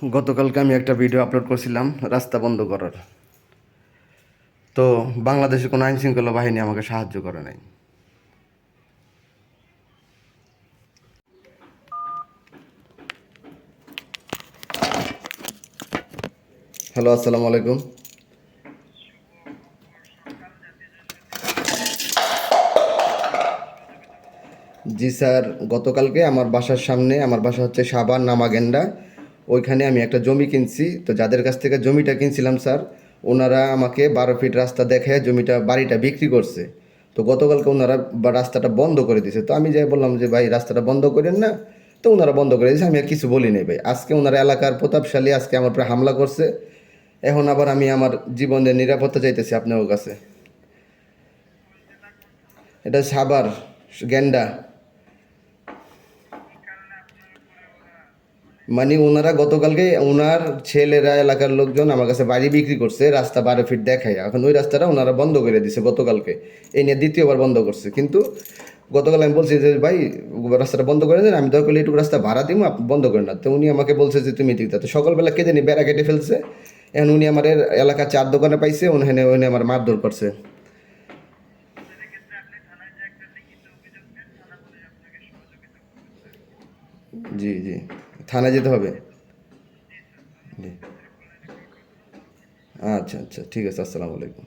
গতকালকে আমি একটা ভিডিও আপলোড করছিলাম রাস্তা বন্ধ করার। তো বাংলাদেশে কোনো আইন শৃঙ্খলা বাহিনী আমাকে সাহায্য করে নাই। হ্যালো, আসসালামু আলাইকুম। জি স্যার, গতকালকে আমার বাসার সামনে, আমার বাসা হচ্ছে সাভার নামাগেন্ডা, ওইখানে আমি একটা জমি কিনছি। তো যাদের কাছ থেকে জমিটা কিনছিলাম স্যার, ওনারা আমাকে 12 ফিট রাস্তা দেখে বাড়িটা বিক্রি করছে। তো গতকালকে ওনারা রাস্তাটা বন্ধ করে দিয়েছে। তো আমি যাই বললাম যে ভাই রাস্তাটা বন্ধ করেন না। তো ওনারা বন্ধ করে দিয়েছে, আমি আর কিছু বলি নাই ভাই। আজকে ওনারা এলাকার প্রতাপশালী আজকে আমার উপরে হামলা করছে। এখন আবার আমি আমার জীবনের নিরাপত্তা চাইতেছি আপনার কাছে। এটা সাভার গেন্ডা। মানে ওনারা গতকালকে ওনার ছেলেরা এলাকার লোকজন আমার কাছে বাড়ি বিক্রি করছে রাস্তা 12 ফিট দেখায়। এখন ওই রাস্তাটা ওনারা বন্ধ করে দিছে গতকালকে। এই নিয়ে দ্বিতীয়বার বন্ধ করছে। কিন্তু গতকাল আমি বলছি যে ভাই রাস্তাটা বন্ধ করে দেন, আমি দরকার হলে একটু রাস্তা ভাড়া দিব, আপনি বন্ধ করেন না। তো উনি আমাকে বলছে যে তুমি ঠিক। তো সকালবেলা কে জানি বেড়া কেটে ফেলছে। এখন উনি আমার এলাকার 4 দোকানে পাইছে, ওখানে উনি আমার মারধর করছে। জি জি, থানায় যেতে হবে। জি, আচ্ছা আচ্ছা, ঠিক আছে, আসসালামু আলাইকুম।